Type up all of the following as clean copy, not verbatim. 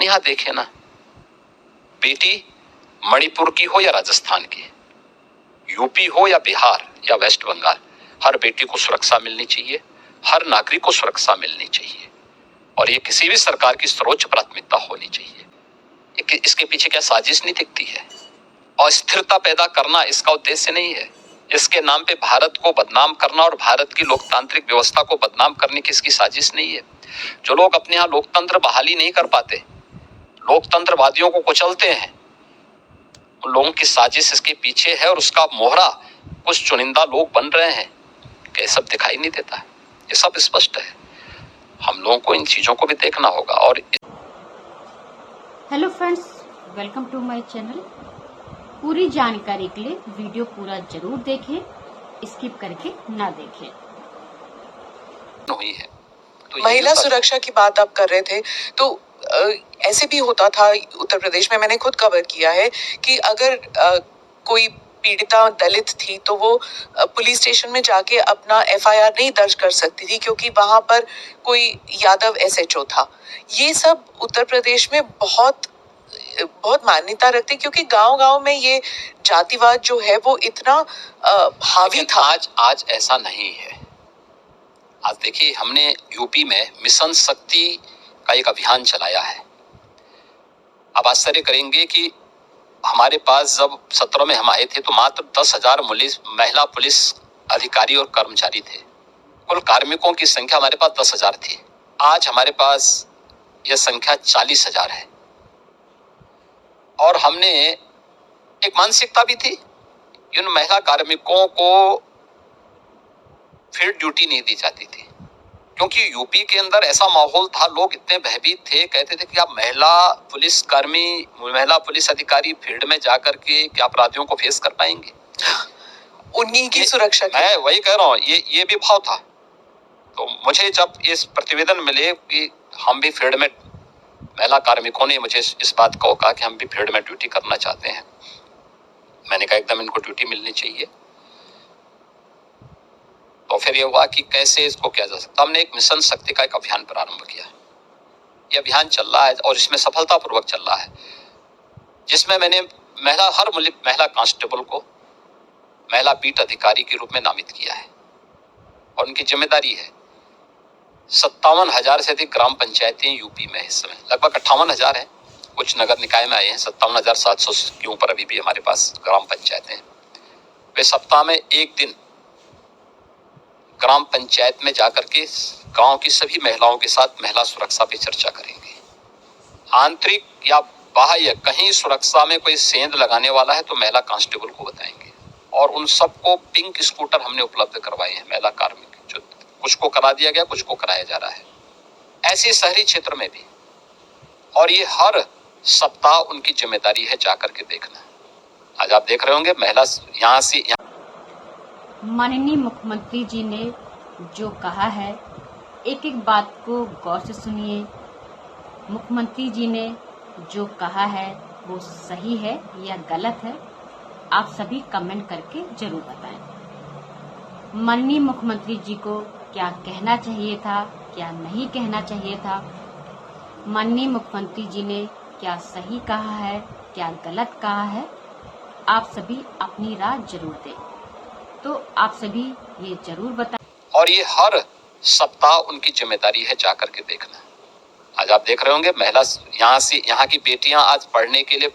अपने यहां देखें ना, बेटी मणिपुर की हो या राजस्थान की, यूपी हो या बिहार या वेस्ट बंगाल, हर बेटी को सुरक्षा मिलनी चाहिए, हर नागरिक को सुरक्षा मिलनी चाहिए, और ये किसी भी सरकार की सर्वोच्च प्राथमिकता होनी चाहिए। इसके पीछे क्या साजिश नहीं दिखती है? अस्थिरता पैदा करना इसका उद्देश्य नहीं है। इसके नाम पे भारत को बदनाम करना और भारत की लोकतांत्रिक व्यवस्था को बदनाम करने की इसकी साजिश नहीं है। जो लोग अपने यहाँ लोकतंत्र बहाली नहीं कर पाते, लोकतंत्रवादियों को कुचलते हैं, उन लोगों की साजिश इसके पीछे है, और उसका मोहरा कुछ चुनिंदा लोग बन रहे हैं कि ये सब दिखाई नहीं देता है। ये सब स्पष्ट है। हम लोगों को इन चीजों को भी देखना होगा। और hello friends, welcome to my channel. पूरी जानकारी के लिए वीडियो पूरा जरूर देखें, स्किप करके ना देखें। हुई है तो महिला सुरक्षा की बात आप कर रहे थे, तो ऐसे भी होता था उत्तर प्रदेश में, मैंने खुद कवर किया है कि अगर कोई पीड़िता दलित थी तो वो पुलिस स्टेशन में जाके अपना एफआईआर नहीं दर्ज कर सकती थी क्योंकि वहां पर कोई यादव एसएचओ था। ये सब उत्तर प्रदेश में बहुत बहुत मान्यता रखते क्योंकि गांव-गांव में ये जातिवाद जो है वो इतना हावी था। आज ऐसा नहीं है। आज देखिए, हमने यूपी में मिशन शक्ति का एक अभियान चलाया है। आप आश्चर्य करेंगे कि हमारे पास जब 17 में हम आए थे तो मात्र 10,000 महिला पुलिस अधिकारी और कर्मचारी थे। कुल कार्मिकों की संख्या हमारे पास 10,000 थी। आज हमारे पास यह संख्या 40,000 है। और हमने एक मानसिकता भी थी, इन महिला कार्मिकों को फील्ड ड्यूटी नहीं दी जाती थी क्योंकि यूपी के अंदर ऐसा माहौल था, लोग इतने भयभीत थे, कहते थे कि आप महिला पुलिस कर्मी, महिला पुलिस अधिकारी फील्ड में जाकर के क्या अपराधियों को फेस कर पाएंगे? उन्हीं की सुरक्षा की। मैं वही कह रहा हूँ, ये भी भाव था। तो मुझे जब इस प्रतिवेदन मिले कि हम भी फील्ड में, महिला कार्मिकों ने मुझे इस बात को कहा कि हम भी फील्ड में ड्यूटी करना चाहते हैं, मैंने कहा एकदम इनको ड्यूटी मिलनी चाहिए। तो फिर ये हुआ कि कैसे इसको किया जा सकता। हमने एक मिशन शक्ति का एक अभियान प्रारंभ किया। ये अभियान चल रहा है और इसमें सफलतापूर्वक चल रहा है, जिसमें मैंने हर महिला कांस्टेबल को महिला बीट अधिकारी के रूप में नामित किया है। और उनकी जिम्मेदारी है 57,000 से अधिक ग्राम पंचायतें यूपी में इस समय, लगभग 58,000 है, कुछ नगर निकाय में आए हैं, 57,700 के ऊपर अभी भी हमारे पास ग्राम पंचायतें हैं। वे सप्ताह में एक दिन ग्राम पंचायत में जाकर के गांव की सभी महिलाओं के साथ महिला सुरक्षा पे चर्चा करेंगे। आंतरिक या बाह्य कहीं सुरक्षा में कोई सेंध लगाने वाला है तो महिला कांस्टेबल को बताएंगे। और उन सबको पिंक स्कूटर हमने उपलब्ध करवाए हैं, महिला कार्मिक, जो कुछ को करा दिया गया, कुछ को कराया जा रहा है, ऐसे शहरी क्षेत्र में भी। और ये हर सप्ताह उनकी जिम्मेदारी है जाकर के देखना। आज आप देख रहे होंगे महिला यहाँ से माननीय मुख्यमंत्री जी ने जो कहा है, एक एक बात को गौर से सुनिए। मुख्यमंत्री जी ने जो कहा है वो सही है या गलत है, आप सभी कमेंट करके जरूर बताएं। माननीय मुख्यमंत्री जी को क्या कहना चाहिए था, क्या नहीं कहना चाहिए था, माननीय मुख्यमंत्री जी ने क्या सही कहा है, क्या गलत कहा है, आप सभी अपनी राय जरूर दें। तो आप सभी ये जरूर बताएं। और ये हर सप्ताह उनकी जिम्मेदारी है जाकर के देखना। आज आप देख रहे होंगे महिला यहाँ की बेटियां आज पढ़ने के लिए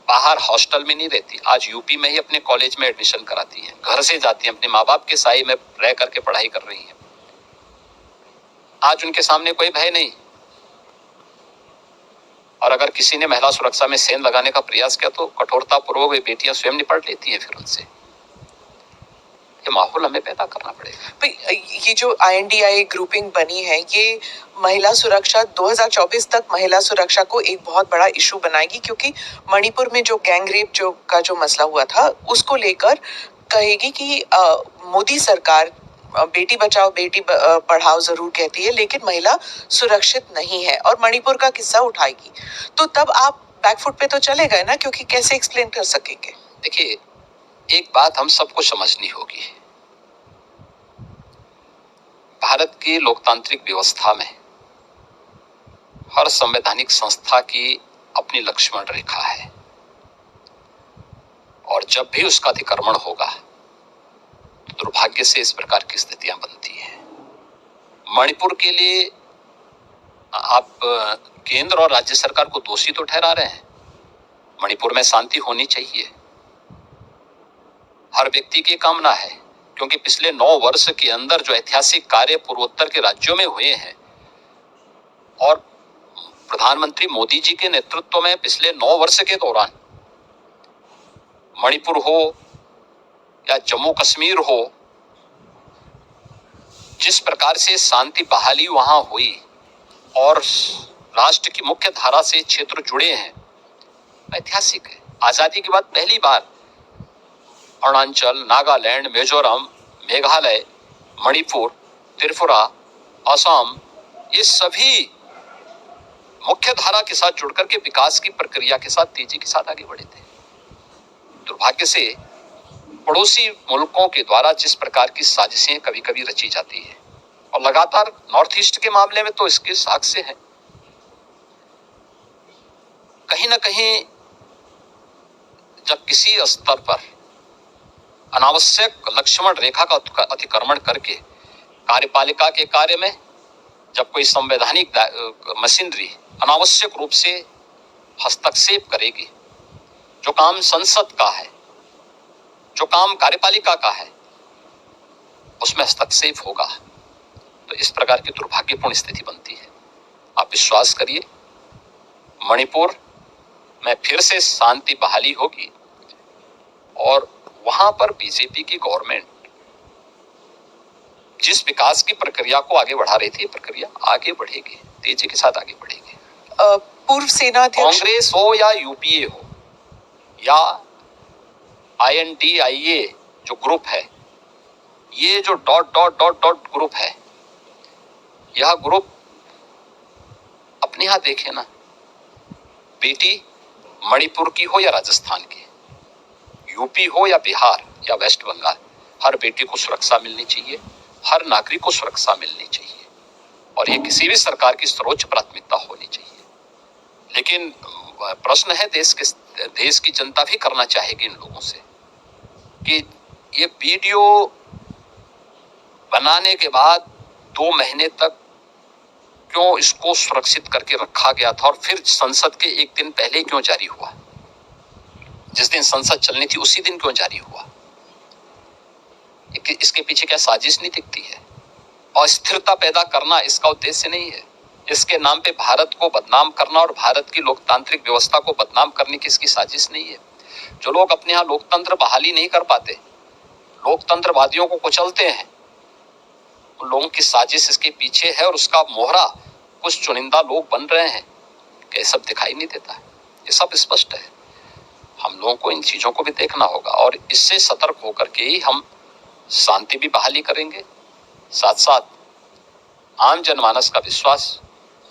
बाहर हॉस्टल में नहीं रहती, आज यूपी में ही अपने कॉलेज में एडमिशन कराती हैं, घर से जाती हैं, अपने माँ बाप के साए में रह करके पढ़ाई कर रही हैं। आज उनके सामने कोई भय नहीं। और अगर किसी ने महिला सुरक्षा में सेंध लगाने का प्रयास किया तो कठोरतापूर्वक वे बेटियां स्वयं निपट लेती हैं फिर उनसे। ये माहौल हमें पैदा करना पड़ेगा। ये जो INDI ग्रुपिंग बनी है, ये महिला सुरक्षा 2024 तक महिला सुरक्षा को एक बहुत बड़ा इशू बनाएगी क्योंकि मणिपुर में जो गैंग रेप का जो मसला हुआ था उसको लेकर कहेगी कि मोदी सरकार बेटी बचाओ बेटी पढ़ाओ जरूर कहती है लेकिन महिला सुरक्षित नहीं है और मणिपुर का किस्सा उठाएगी। तो तब आप बैकफुट पे तो चले गए ना, क्योंकि कैसे एक्सप्लेन कर सकेंगे? देखिए, एक बात हम सबको समझनी होगी, भारत की लोकतांत्रिक व्यवस्था में हर संवैधानिक संस्था की अपनी लक्ष्मण रेखा है और जब भी उसका अतिक्रमण होगा तो दुर्भाग्य से इस प्रकार की स्थितियां बनती हैं। मणिपुर के लिए आप केंद्र और राज्य सरकार को दोषी तो ठहरा रहे हैं। मणिपुर में शांति होनी चाहिए, हर व्यक्ति की कामना है, क्योंकि पिछले 9 वर्ष के अंदर जो ऐतिहासिक कार्य पूर्वोत्तर के राज्यों में हुए हैं और प्रधानमंत्री मोदी जी के नेतृत्व में पिछले 9 वर्ष के दौरान मणिपुर हो या जम्मू कश्मीर हो, जिस प्रकार से शांति बहाली वहां हुई और राष्ट्र की मुख्य धारा से क्षेत्र जुड़े हैं, ऐतिहासिक है। आजादी के बाद पहली बार अरुणाचल, नागालैंड, मिजोरम, मेघालय, मणिपुर, त्रिपुरा, असम, ये सभी मुख्य धारा के साथ जुड़कर के विकास की प्रक्रिया के साथ तेजी के साथ आगे बढ़े थे। दुर्भाग्य से पड़ोसी मुल्कों के द्वारा जिस प्रकार की साजिशें कभी कभी रची जाती है और लगातार नॉर्थ ईस्ट के मामले में तो इसके साक्ष्य हैं, कहीं ना कहीं जब किसी स्तर पर अनावश्यक लक्ष्मण रेखा का अतिक्रमण करके कार्यपालिका के कार्य में जब कोई संवैधानिक मशीनरी अनावश्यक रूप से हस्तक्षेप करेगी, जो काम संसद का है, जो काम कार्यपालिका का है, उसमें हस्तक्षेप होगा तो इस प्रकार की दुर्भाग्यपूर्ण स्थिति बनती है। आप विश्वास करिए, मणिपुर में फिर से शांति बहाली होगी और वहां पर बीजेपी की गवर्नमेंट जिस विकास की प्रक्रिया को आगे बढ़ा रही थी, प्रक्रिया आगे बढ़ेगी, तेजी के साथ आगे बढ़ेगी। पूर्व सेनाध्यक्ष कांग्रेस हो या यूपीए हो या INDIA जो ग्रुप है, ये जो डॉट ग्रुप है, यह ग्रुप अपने यहां देखे ना, बेटी मणिपुर की हो या राजस्थान की, यूपी हो या बिहार या वेस्ट बंगाल, हर बेटी को सुरक्षा मिलनी चाहिए, हर नागरिक को सुरक्षा मिलनी चाहिए और ये किसी भी सरकार की सर्वोच्च प्राथमिकता होनी चाहिए। लेकिन प्रश्न है, देश की जनता भी करना चाहेगी इन लोगों से कि ये वीडियो बनाने के बाद 2 महीने तक क्यों इसको सुरक्षित करके रखा गया था और फिर संसद के एक दिन पहले क्यों जारी हुआ, जिस दिन संसद चलनी थी उसी दिन क्यों जारी हुआ? इसके पीछे क्या साजिश नहीं दिखती है? अस्थिरता पैदा करना इसका उद्देश्य नहीं है। इसके नाम पे भारत को बदनाम करना और भारत की लोकतांत्रिक व्यवस्था को बदनाम करने की इसकी साजिश नहीं है। जो लोग अपने यहाँ लोकतंत्र बहाली नहीं कर पाते, लोकतंत्रवादियों को कुचलते हैं, उन लोगों की साजिश इसके पीछे है और उसका मोहरा कुछ चुनिंदा लोग बन रहे हैं कि सब दिखाई नहीं देता है। ये सब स्पष्ट है। हम लोगों को इन चीजों को भी देखना होगा और इससे सतर्क होकर के ही हम शांति भी बहाली करेंगे, साथ साथ आम जनमानस का विश्वास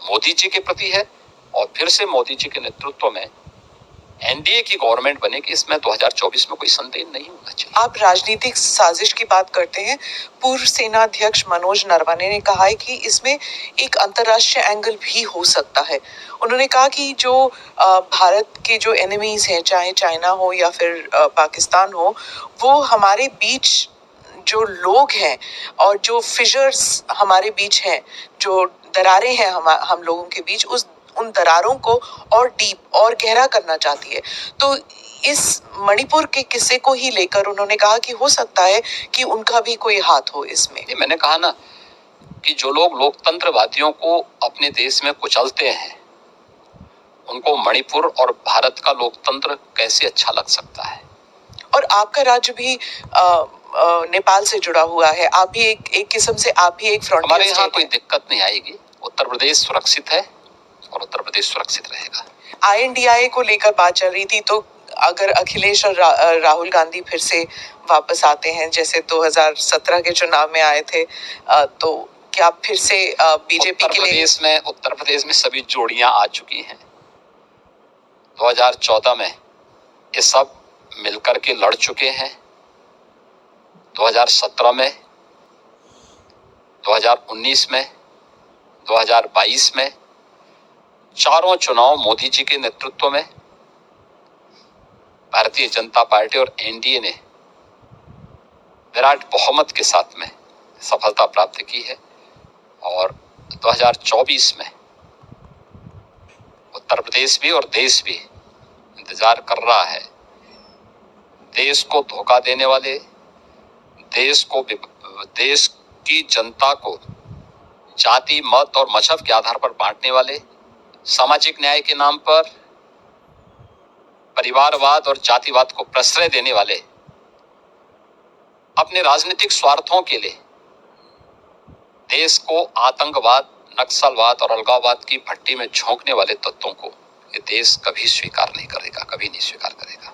मोदी जी के प्रति है और फिर से मोदी जी के नेतृत्व में NDA की गवर्नमेंट बनेगी, इसमें 2024 में कोई संदेह नहीं होना चाहिए। आप राजनीतिक साजिश की बात करते हैं। पूर्व सेनाध्यक्ष मनोज नरवणे ने कहा है कि इसमें एक अंतर्राष्ट्रीय एंगल भी हो सकता है। उन्होंने कहा कि जो भारत के जो एनिमीज हैं, चाहे चाइना हो या फिर पाकिस्तान हो, वो हमारे बीच जो लोग हैं और जो फिशर्स हमारे बीच हैं, जो दरारें हैं हम लोगों के बीच, उन दरारों को और डीप और गहरा करना चाहती है। तो इस मणिपुर के किस्से को ही लेकर उन्होंने कहा कि हो सकता है कि उनका भी कोई हाथ हो इसमें। मैंने कहा ना कि जो लोग लोकतंत्रवादियों को अपने देश में कुचलते हैं, उनको मणिपुर और भारत का लोकतंत्र कैसे अच्छा लग सकता है? और आपका राज्य भी नेपाल से जुड़ा हुआ है, आप भी एक किस्म से आप भी एक फ्रंटियर हमारे यहाँ स्टेट कोई है। दिक्कत नहीं आएगी। उत्तर प्रदेश सुरक्षित है और उत्तर प्रदेश सुरक्षित रहेगा। INDIA को लेकर बात चल रही थी, तो अगर अखिलेश और राहुल गांधी फिर से वापस आते हैं जैसे 2017 के चुनाव में आए थे, तो क्या फिर से बीजेपी के लिए? उत्तर प्रदेश में सभी जोड़ियां आ चुकी हैं। 2014 में ये सब मिलकर के लड़ चुके हैं, 2017 में, 2019 में, 2022 में चारों चुनाव मोदी जी के नेतृत्व में भारतीय जनता पार्टी और एनडीए ने विराट बहुमत के साथ में सफलता प्राप्त की है और 2024 में उत्तर प्रदेश भी और देश भी इंतजार कर रहा है। देश को धोखा देने वाले, देश की जनता को जाति, मत और मजहब के आधार पर बांटने वाले, सामाजिक न्याय के नाम पर परिवारवाद और जातिवाद को प्रश्रय देने वाले, अपने राजनीतिक स्वार्थों के लिए देश को आतंकवाद, नक्सलवाद और अलगाववाद की भट्टी में झोंकने वाले तत्वों को ये देश कभी स्वीकार नहीं करेगा, कभी नहीं स्वीकार करेगा।